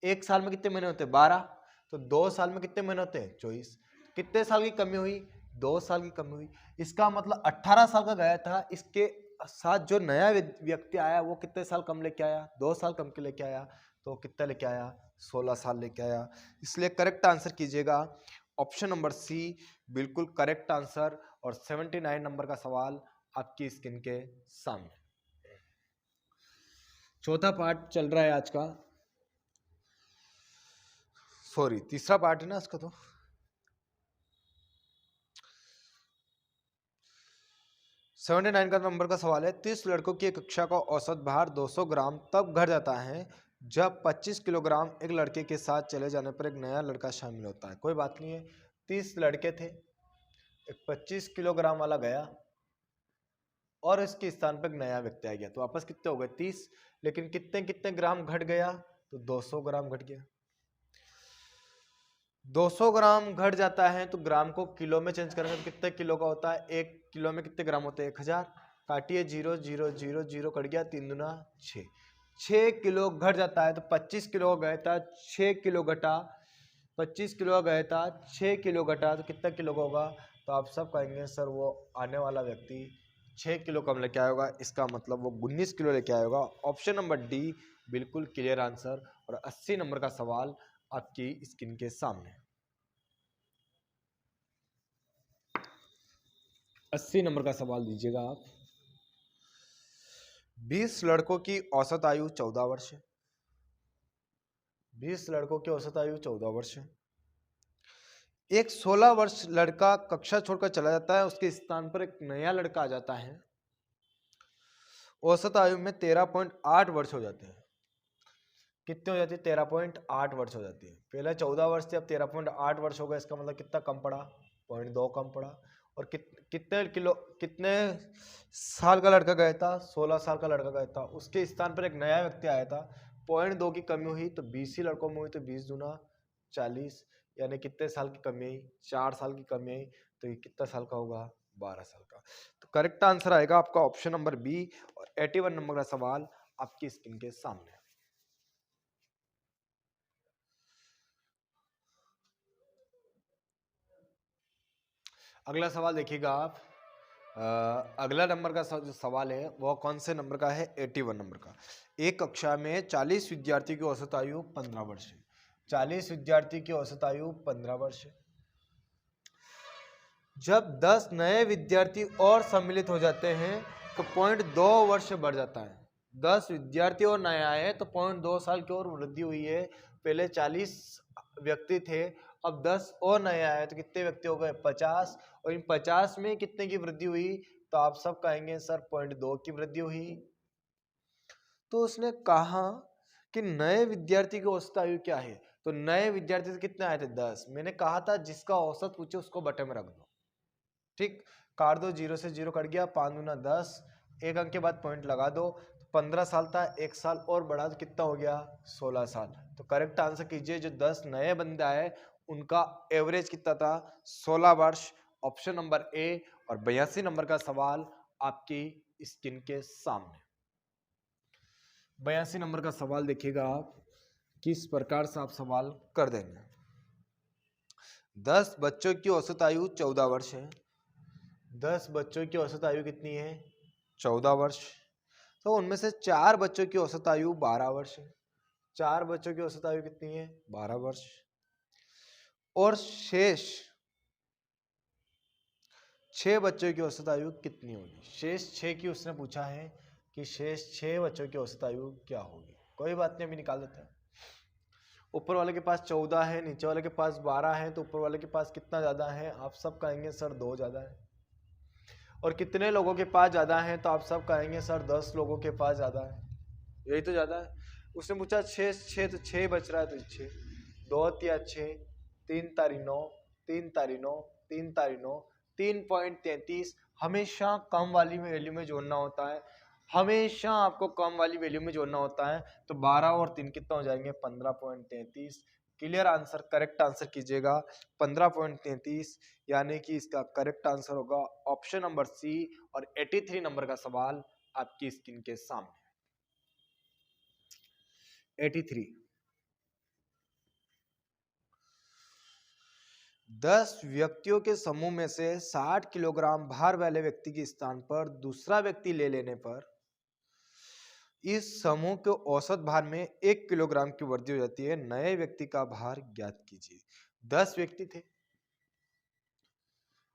एक साल में कितने महीने होते हैं, 12। तो 2 साल में कितने महीने होते हैं, 24। कितने साल की कमी हुई, 2 साल की कमी हुई। इसका मतलब 18 साल का गया था, इसके साथ जो नया व्यक्ति आया वो कितने साल कम लेके आया, 2 साल कम के लेके आया। तो कितना लेके आया, 16 साल लेके आया। इसलिए करेक्ट आंसर कीजिएगा ऑप्शन नंबर सी, बिल्कुल करेक्ट आंसर। और 79 नंबर का सवाल आपकी स्क्रीन के सामने। चौथा पार्ट चल रहा है आज का, सॉरी तीसरा पार्ट है ना इसका। तो सेवेंटी 79 का नंबर का सवाल है, 30 लड़कों की एक कक्षा का औसत भार 200 ग्राम तब घट जाता है जब 25 किलोग्राम एक लड़के के साथ चले जाने पर एक नया लड़का शामिल होता है। कोई बात नहीं है, 30 लड़के थे, एक 25 किलोग्राम वाला गया और इसके स्थान पर एक नया व्यक्ति आ गया, तो वापस कितने हो गए, 30। लेकिन कितने कितने ग्राम घट गया, तो 200 ग्राम घट गया। 200 ग्राम घट जाता है तो ग्राम को किलो में चेंज करेंगे तो कितने किलो का होता है, 1 किलो में कितने ग्राम होते हैं, 1000। काटिए, 0 0 0 0 कट गया, 3 दूना 6, 6 किलो घट जाता है। तो 25 किलो गया था, 6 किलो घटा, 25 किलो गया था, 6 किलो घटा, तो कितना किलो का होगा। तो आप सब कहेंगे सर वो आने वाला व्यक्ति 6 किलो कम लेके आएगा, इसका मतलब वो 19 किलो लेके आएगा। ऑप्शन नंबर डी बिल्कुल क्लियर आंसर। और 80 नंबर का सवाल आपकी स्क्रीन के सामने। 80 नंबर का सवाल दीजिएगा आप। 20 लड़कों की औसत आयु 14 वर्ष है। 20 लड़कों की औसत आयु 14 वर्ष है। एक 16 वर्ष लड़का कक्षा छोड़कर चला जाता है, उसके स्थान पर एक नया लड़का आ जाता है। औसत आयु में 13.8 वर्ष हो जाते हैं। कितने हो जाती है, 13.8 वर्ष हो जाती है। पहले 14 वर्ष थी, अब 13.8 वर्ष हो गया। इसका मतलब कितना कम पड़ा, 0.2 कम पड़ा। और कितने साल का लड़का गया था, 16 साल का लड़का गया था, उसके स्थान पर एक नया व्यक्ति आया था। 0.2 की कमी हुई तो 20 ही लड़कों में हुई, तो 20 दूना 40, यानी कितने साल की कमी आई, 4 साल की कमी आई। तो ये कितना साल का होगा, 12 साल का। तो करेक्ट आंसर आएगा आपका ऑप्शन नंबर बी। और 81 नंबर का सवाल आपकी स्क्रीन के सामने। अगला सवाल देखिएगा आप। अगला नंबर का जो सवाल है वो कौन से नंबर का है, 81 नंबर का। एक कक्षा में 40 विद्यार्थी की औसत आयु 15 वर्ष है। 40 विद्यार्थी की औसत आयु 15 वर्ष है। जब 10 नए विद्यार्थी और सम्मिलित हो जाते हैं तो 0.2 वर्ष बढ़ जाता है। 10 विद्यार्थी और नए आए तो 0.2 साल की और वृद्धि हुई है। पहले 40 व्यक्ति थे, अब 10 और नए आए तो कितने व्यक्ति हो गए, 50। और इन 50 में कितने की वृद्धि हुई, तो आप सब कहेंगे सर 0.2 की वृद्धि हुई। तो उसने कहा कि नए विद्यार्थी की औसत आयु क्या है, तो नए विद्यार्थी से कितने आए थे, 10। मैंने कहा था जिसका औसत पूछे उसको बटे में रख दो, ठीक। काट दो, 0 से 0 कट गया, 5 दूना 10, एक अंक के बाद पॉइंट लगा दो। 15 साल था, एक साल और बढ़ा तो कितना हो गया, 16 साल। तो करेक्ट आंसर कीजिए, जो 10 नए बंदे आए उनका एवरेज कितना था, 16 वर्ष। Option number A. और 82 नंबर का सवाल आपकी स्क्रीन के सामने। 82 नंबर का सवाल देखिएगा आप, किस प्रकार से आप सवाल कर देंगे। 10 बच्चों की औसत आयु 14 वर्ष है। 10 बच्चों की औसत आयु कितनी है, 14 वर्ष। तो उनमें से 4 बच्चों की औसत आयु 12 वर्ष है। 4 बच्चों की औसत आयु कितनी है, 12 वर्ष। और शेष 6 बच्चों की औसत आयु कितनी होगी। शेष 6 की उसने पूछा है कि शेष 6 बच्चों की औसत आयु क्या होगी। कोई बात नहीं, अभी निकाल देते हैं। ऊपर वाले के पास 14 है, नीचे वाले के पास 12 है, तो ऊपर वाले के पास कितना ज्यादा है, आप सब कहेंगे सर 2 ज्यादा है। और कितने लोगों के पास ज्यादा है, तो आप सब कहेंगे सर 10 लोगों के पास ज्यादा है, यही तो ज्यादा है। उसने पूछा 6 तो 6 बच रहा है, तो 6 2 तिया 6, 3 तारी 9, 3 तारी 9, 3 तारी 9, 3.33। हमेशा कम वाली वैल्यू में जोड़ना होता है, हमेशा आपको कम वाली वैल्यू में जोड़ना होता है। तो 12 और 3 कितना हो जाएंगे, 15.33। क्लियर आंसर, करेक्ट आंसर कीजिएगा 15.33, यानी कि इसका करेक्ट आंसर होगा ऑप्शन नंबर सी। और 83 नंबर का सवाल आपकी स्क्रीन के सामने। 83, 10 व्यक्तियों के समूह में से 60 किलोग्राम भार वाले व्यक्ति के स्थान पर दूसरा व्यक्ति ले लेने पर इस समूह के औसत भार में 1 किलोग्राम की वृद्धि हो जाती है। नए व्यक्ति का भार ज्ञात कीजिए। 10 व्यक्ति थे,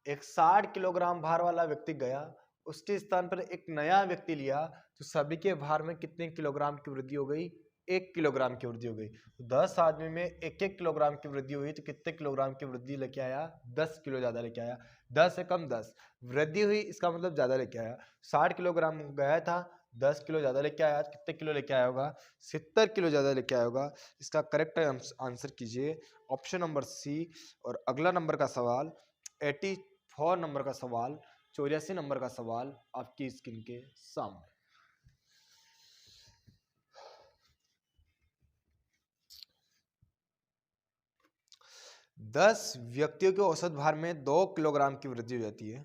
एक 60 किलोग्राम भार वाला व्यक्ति गया, उसके स्थान पर एक नया व्यक्ति लिया, तो सभी के भार में कितने किलोग्राम की वृद्धि हो गई? 1 किलोग्राम की वृद्धि हो गई। 10 आदमी में 1-1 किलोग्राम की वृद्धि हुई, तो कितने किलोग्राम की वृद्धि लेके आया? 10 किलो ज्यादा लेके आया। 10 से कम 10 वृद्धि हुई, इसका मतलब ज्यादा लेके आया। 60 किलोग्राम गया था, 10 किलो ज्यादा लेके आया, कितने किलो लेके आया होगा? 70 किलो ज्यादा लेके आया होगा। इसका करेक्ट आंसर कीजिए ऑप्शन नंबर सी। और अगला नंबर का सवाल 84 नंबर का सवाल, 84 नंबर का सवाल आपकी स्क्रीन के सामने। दस व्यक्तियों के औसत भार में 2 किलोग्राम की वृद्धि हो जाती है।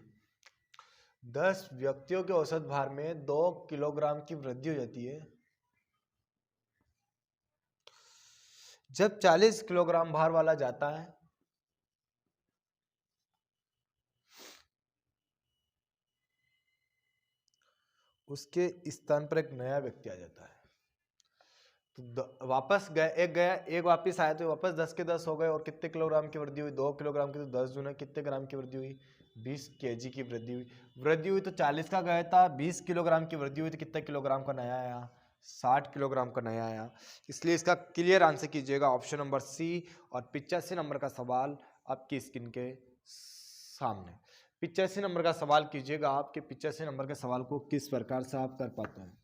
10 व्यक्तियों के औसत भार में 2 किलोग्राम की वृद्धि हो जाती है जब 40 किलोग्राम भार वाला जाता है उसके स्थान पर एक नया व्यक्ति आ जाता है। तो वापस गए, एक गया, एक वापस आया, तो वापस 10 के 10 हो गए। और कितने किलोग्राम की वृद्धि हुई? 2 किलोग्राम की, तो 10 गुना कितने ग्राम की वृद्धि हुई? 20 केजी की वृद्धि हुई। वृद्धि हुई तो 40 का गया था, 20 किलोग्राम की वृद्धि हुई, तो कितने किलोग्राम का नया आया? 60 किलोग्राम का नया आया। इसलिए इसका क्लियर आंसर कीजिएगा ऑप्शन नंबर सी। और 85 नंबर का सवाल आपकी स्क्रीन के सामने। 85 नंबर का सवाल कीजिएगा। आपके 85 नंबर के सवाल को किस प्रकार से आप कर पाते हैं?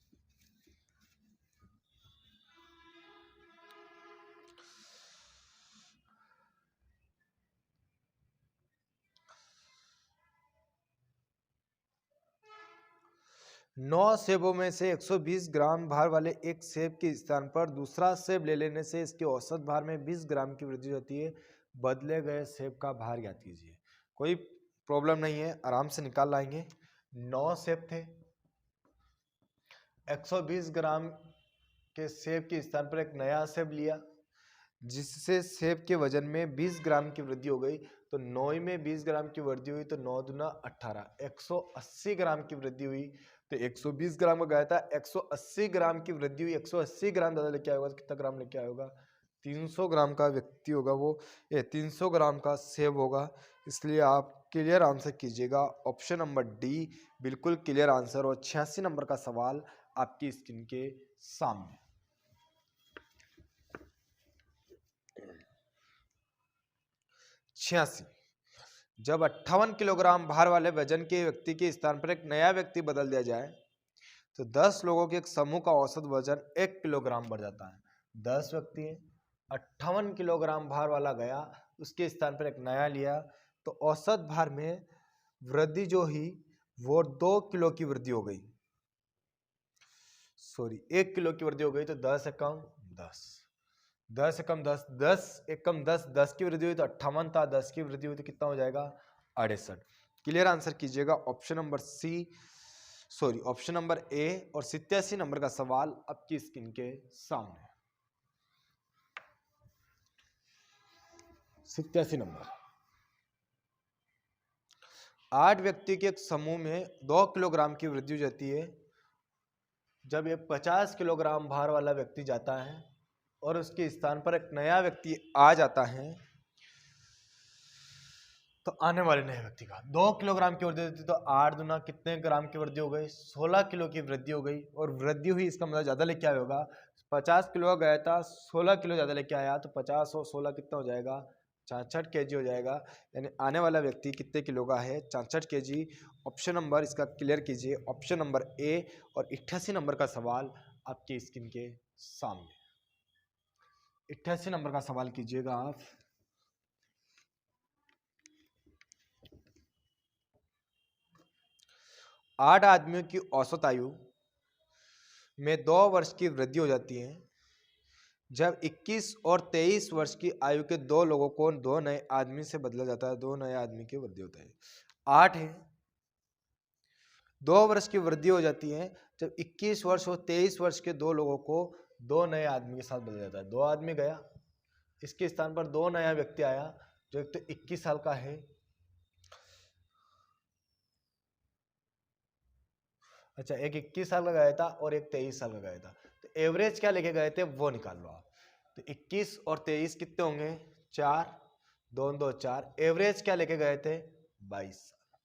नौ सेबों में से 120 ग्राम भार वाले एक सेब के स्थान पर दूसरा सेब ले लेने से इसके औसत भार में 20 ग्राम की वृद्धि होती है। बदले गए सेब का भार ज्ञात कीजिए। कोई प्रॉब्लम नहीं है, आराम से निकाल लाएंगे। 9 सेब थे, 120 ग्राम के सेब के स्थान पर एक नया सेब लिया, जिससे सेब के वजन में 20 ग्राम की वृद्धि हो गई। तो 9 में 20 ग्राम की वृद्धि हुई, तो 9 दूना 18, 180 ग्राम की वृद्धि हुई। तो 120 ग्राम का गया था, 180 ग्राम की वृद्धि हुई। 180 ग्राम ज़्यादा लेके आया होगा, तो कितना ग्राम लेके आया होगा? 300 ग्राम का व्यक्ति होगा वो, ये 300 ग्राम का सेब होगा। इसलिए आप क्लियर आंसर कीजिएगा ऑप्शन नंबर डी, बिल्कुल क्लियर आंसर। और 86 नंबर का सवाल आपकी स्क्रीन के सामने। 86, जब 58 किलोग्राम भार वाले वजन के व्यक्ति के स्थान पर एक नया व्यक्ति बदल दिया जाए तो 10 लोगों के एक समूह का औसत वजन 1 किलोग्राम बढ़ जाता है। 10 व्यक्ति हैं, 58 किलोग्राम भार वाला गया, उसके स्थान पर एक नया लिया, तो औसत भार में वृद्धि जो हुई वो 2 किलो की वृद्धि हो गई। सॉरी, 1 किलो की वृद्धि हो गई। तो 10 से कम 10, 10 से कम 10, 10 एक कम 10, 10 की वृद्धि हुई तो 58 था, 10 की वृद्धि हुई तो कितना हो जाएगा? 68। क्लियर आंसर कीजिएगा option number C, sorry option number A. और 87 नंबर का सवाल आपकी स्क्रीन के सामने। 87 नंबर, 8 व्यक्ति के एक समूह में 2 किलोग्राम की वृद्धि हो जाती है जब ये 50 किलोग्राम भार वाला व्यक्ति जाता है और उसके स्थान पर एक नया व्यक्ति आ जाता है। तो आने वाले नए व्यक्ति का 2 किलोग्राम की वृद्धि होती, तो 8 दुना कितने ग्राम की वृद्धि हो गई? 16 किलो की वृद्धि हो गई। और वृद्धि हुई, इसका मतलब ज्यादा लेके आया होगा। 50 किलो गया था, 16 किलो ज्यादा लेके आया, तो 50 और 16 कितना हो जाएगा? 66 केजी हो जाएगा। यानी आने वाला व्यक्ति कितने किलो का है? 66 केजी। ऑप्शन नंबर इसका क्लियर कीजिए ऑप्शन नंबर ए। और 88 नंबर का सवाल आपकी स्क्रीन के सामने। 88 नंबर का सवाल कीजिएगा आप। 8 आदमियों की औसत आयु में 2 वर्ष की वृद्धि हो जाती है जब 21 और 23 वर्ष की आयु के दो लोगों को दो नए आदमी से बदला जाता है, दो नए आदमी की वृद्धि होता है। 8 है, 2 वर्ष की वृद्धि हो जाती है जब 21 वर्ष और 23 वर्ष के दो लोगों को दो नए आदमी के साथ बदला जाता है। दो आदमी गया, इसके स्थान पर दो नया व्यक्ति आया, जो एक तो 21 साल का है, अच्छा एक 21 साल का गया था और एक 23 साल का गया था, तो एवरेज क्या लेके गए थे वो निकाल लो आप। तो 21 और 23 कितने होंगे, 4, 2 2 4, एवरेज क्या लेके गए थे, 22 साल।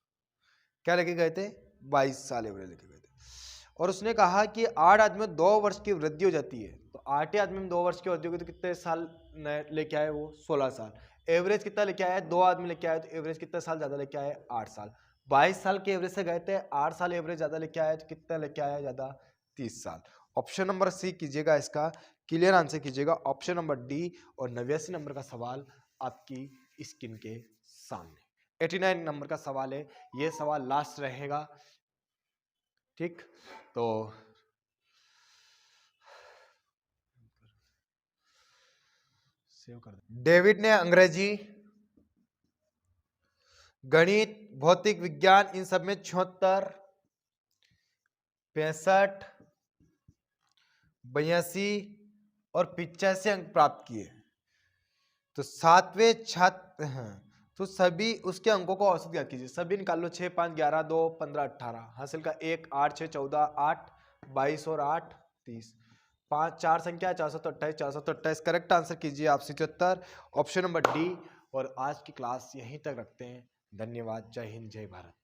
क्या लेके गए थे, 22 साल एवरेज लेके गए थे। और उसने कहा कि 8 आदमी में 2 वर्ष की वृद्धि हो जाती है, तो 8 आदमी में 2 वर्ष की वृद्धि होगी तो कितने साल लेके आए वो, 16 साल। एवरेज कितना लेके आया, 2 आदमी लेके आए, तो एवरेज कितने साल ज्यादा लेके आए, 8 साल। 22 साल के एवरेज से गए थे, 8 साल एवरेज ज्यादा लेके आए, तो कितना लेके आया ज्यादा, 30 साल। ऑप्शन नंबर सी कीजिएगा, इसका क्लियर आंसर कीजिएगा ऑप्शन नंबर डी। और 89 नंबर का सवाल आपकी स्क्रीन के सामने। 89 नंबर का सवाल है, ये सवाल लास्ट रहेगा, ठीक। तो सेव कर दे। डेविड ने अंग्रेजी, गणित, भौतिक विज्ञान इन सब में 76, 65, 82 और 85 अंक प्राप्त किए। तो 7वें छात्र हैं, तो सभी उसके अंकों को औसत ज्ञात कीजिए। सभी निकाल लो, 6 5 11 2 15 18, हासिल का 1 8 6 14 8 22 और 8 30, 5 4 संख्या 428, 428 करेक्ट आंसर कीजिए आप 77, ऑप्शन नंबर डी। और आज की क्लास यहीं तक रखते हैं। धन्यवाद। जय हिंद, जय भारत।